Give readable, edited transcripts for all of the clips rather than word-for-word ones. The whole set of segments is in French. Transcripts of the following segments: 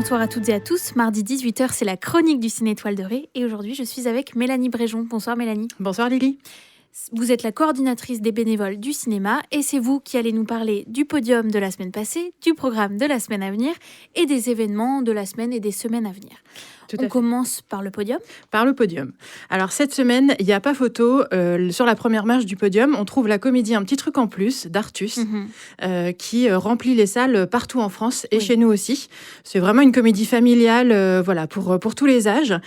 Bonsoir à toutes et à tous. Mardi 18h, c'est la chronique du Ciné Étoile de Ré. Et aujourd'hui, je suis avec Mélanie Bréjon. Bonsoir Mélanie. Bonsoir Lily. Vous êtes la coordinatrice des bénévoles du cinéma et c'est vous qui allez nous parler du podium de la semaine passée, du programme de la semaine à venir et des événements de la semaine et des semaines à venir. On commence par le podium. Par le podium. Alors cette semaine, il n'y a pas photo. Sur la première marche du podium, on trouve la comédie Un petit truc en plus d'Artus qui remplit les salles partout en France et chez nous aussi. C'est vraiment une comédie familiale voilà, pour tous les âges.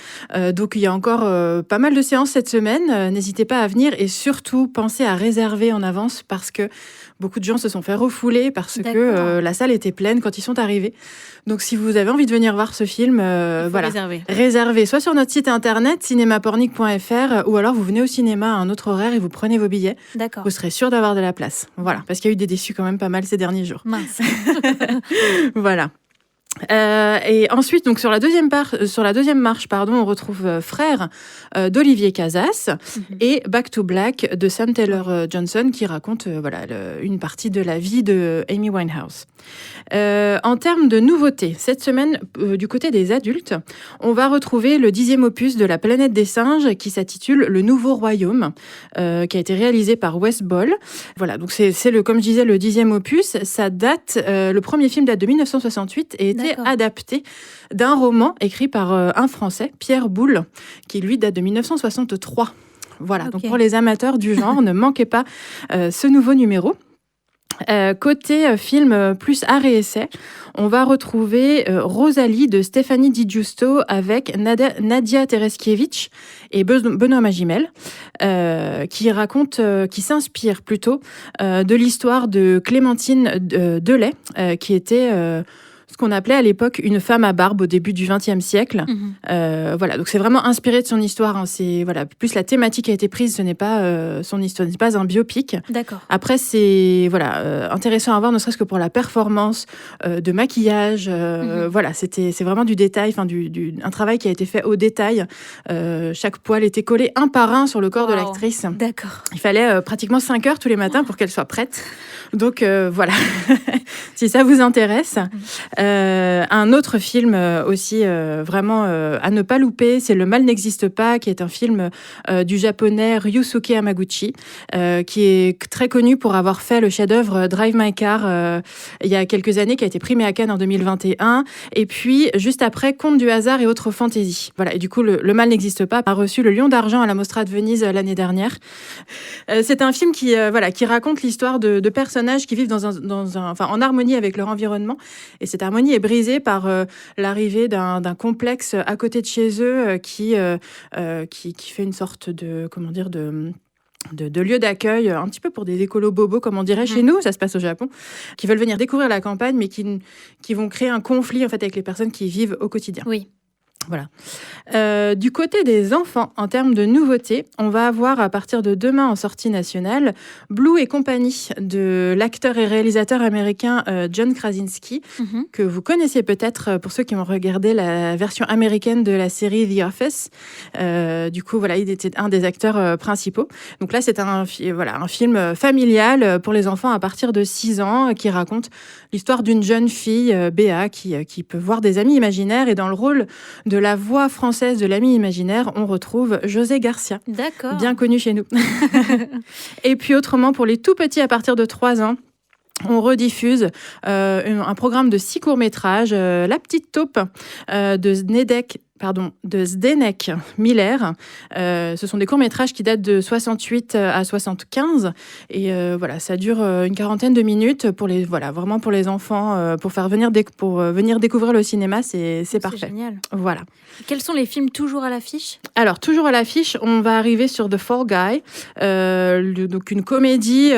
Donc il y a encore pas mal de séances cette semaine. N'hésitez pas à venir et surtout pensez à réserver en avance parce que beaucoup de gens se sont fait refouler parce que la salle était pleine quand ils sont arrivés. Donc si vous avez envie de venir voir ce film, voilà. Réservez soit sur notre site internet cinémapornic.fr ou alors vous venez au cinéma à un autre horaire et vous prenez vos billets. D'accord. Vous serez sûr d'avoir de la place. Voilà, parce qu'il y a eu des déçus quand même pas mal ces derniers jours. Mince. Et ensuite, donc sur la deuxième marche, on retrouve Frères d'Olivier Casas et Back to Black de Sam Taylor Johnson qui raconte une partie de la vie de Amy Winehouse. En termes de nouveautés, cette semaine, du côté des adultes, on va retrouver le 10e opus de La Planète des Singes qui s'intitule Le Nouveau Royaume, qui a été réalisé par Wes Ball. Voilà, donc c'est comme je disais, le 10e opus. Ça date, le premier film date de 1968 et était adapté d'un roman écrit par un Français, Pierre Boulle, qui lui date de 1963. Voilà, donc pour les amateurs du genre, ne manquez pas ce nouveau numéro. Côté film plus art et essai, on va retrouver Rosalie de Stéphanie Di Giusto avec Nadia Tereskiewicz et Benoît Magimel, qui s'inspire plutôt de l'histoire de Clémentine Delay, qui était ce qu'on appelait à l'époque une femme à barbe au début du XXe siècle. Voilà, donc c'est vraiment inspiré de son histoire. Hein. C'est plus la thématique a été prise, ce n'est pas son histoire, ce n'est pas un biopic. D'accord. Après, c'est intéressant à voir, ne serait-ce que pour la performance de maquillage. Voilà, c'est vraiment du détail, un travail qui a été fait au détail. Chaque poil était collé un par un sur le corps de l'actrice. D'accord. Il fallait pratiquement 5 heures tous les matins pour qu'elle soit prête. Donc voilà, si ça vous intéresse. Un autre film aussi vraiment à ne pas louper, c'est Le mal n'existe pas, qui est un film du japonais Ryusuke Hamaguchi, qui est très connu pour avoir fait le chef-d'œuvre Drive My Car il y a quelques années, qui a été primé à Cannes en 2021. Et puis, juste après, Contes du hasard et autres fantaisies. Voilà, et du coup, le mal n'existe pas a reçu le Lion d'argent à la Mostra de Venise l'année dernière. C'est un film qui raconte l'histoire de personnages qui vivent en harmonie avec leur environnement. Et cette harmonie est brisée par l'arrivée d'un complexe à côté de chez eux qui fait une sorte de lieu d'accueil, un petit peu pour des écolos bobos, comme on dirait chez nous, ça se passe au Japon, qui veulent venir découvrir la campagne, mais qui vont créer un conflit en fait avec les personnes qui y vivent au quotidien. Oui. Voilà. Du côté des enfants, en termes de nouveautés, on va avoir à partir de demain en sortie nationale Blue et compagnie de l'acteur et réalisateur américain John Krasinski, que vous connaissez peut-être pour ceux qui ont regardé la version américaine de la série The Office. Du coup, voilà, il était un des acteurs principaux. Donc là, c'est un film familial pour les enfants à partir de 6 ans qui raconte l'histoire d'une jeune fille, Béa, qui peut voir des amis imaginaires. Et dans le rôle de la voix française de l'ami imaginaire, on retrouve José Garcia, bien connu chez nous. Et puis autrement, pour les tout petits à partir de 3 ans, on rediffuse un programme de 6 courts-métrages, La Petite Taupe de Zdenek Miller. Ce sont des courts-métrages qui datent de 68 à 75 et ça dure une quarantaine de minutes vraiment pour les enfants, pour venir découvrir le cinéma, c'est parfait. C'est génial. Voilà. Quels sont les films toujours à l'affiche ? Alors, toujours à l'affiche, on va arriver sur The Fall Guy, donc une comédie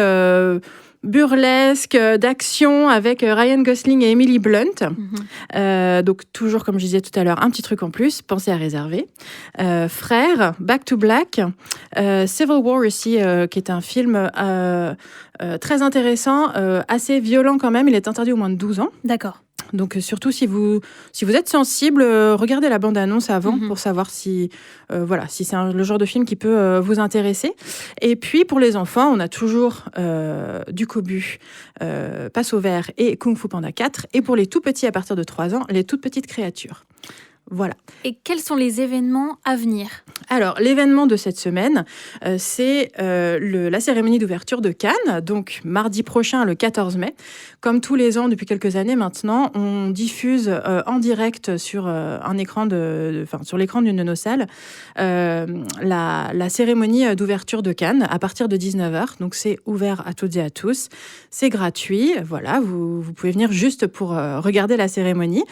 burlesque, d'action avec Ryan Gosling et Emily Blunt. Donc toujours, comme je disais tout à l'heure, un petit truc en plus, pensez à réserver. Frères, Back to Black, Civil War aussi, qui est un film très intéressant, assez violent quand même, il est interdit au moins de 12 ans. D'accord. Donc surtout si vous êtes sensible, regardez la bande-annonce avant pour savoir si c'est le genre de film qui peut vous intéresser. Et puis pour les enfants, on a toujours du Kobu, Passe au vert et Kung Fu Panda 4. Et pour les tout petits à partir de 3 ans, les toutes petites créatures. Voilà. Et quels sont les événements à venir ? Alors, l'événement de cette semaine, c'est la cérémonie d'ouverture de Cannes, donc mardi prochain, le 14 mai. Comme tous les ans, depuis quelques années maintenant, on diffuse en direct sur sur l'écran d'une de nos salles la cérémonie d'ouverture de Cannes à partir de 19h. Donc, c'est ouvert à toutes et à tous. C'est gratuit. Voilà, vous pouvez venir juste pour regarder la cérémonie.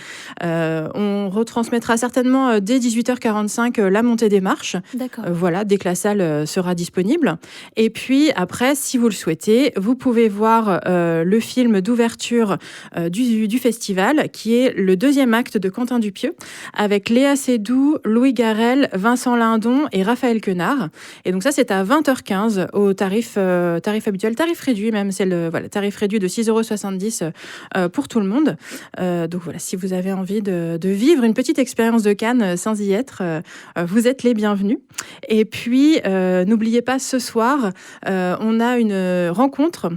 On retransmettra certainement dès 18h45 la montée des marches. D'accord. Dès que la salle sera disponible. Et puis après, si vous le souhaitez, vous pouvez voir le film d'ouverture du festival, qui est le 2e acte de Quentin Dupieux, avec Léa Seydoux, Louis Garrel, Vincent Lindon et Raphaël Quenard. Et donc ça, c'est à 20h15 au tarif habituel, tarif réduit même, c'est le tarif réduit de 6,70 € pour tout le monde. Donc voilà, si vous avez envie de vivre une petite expérience de Cannes sans y être, vous êtes les bienvenus. Et puis, n'oubliez pas, ce soir, on a une rencontre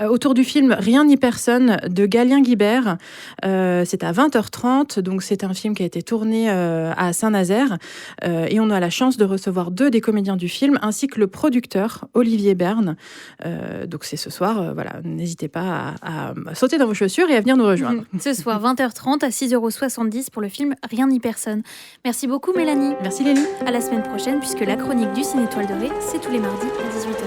autour du film Rien ni personne de Galien Guibert. C'est à 20h30, donc c'est un film qui a été tourné à Saint-Nazaire et on a la chance de recevoir 2 des comédiens du film ainsi que le producteur Olivier Berne. Donc c'est ce soir, n'hésitez pas à sauter dans vos chaussures et à venir nous rejoindre. Ce soir 20h30 à 6,70 € pour le film Rien ni personne. Merci beaucoup Mélanie. Merci Lélie. À la semaine prochaine puisque la chronique du Ciné Étoile Dorée, c'est tous les mardis à 18h.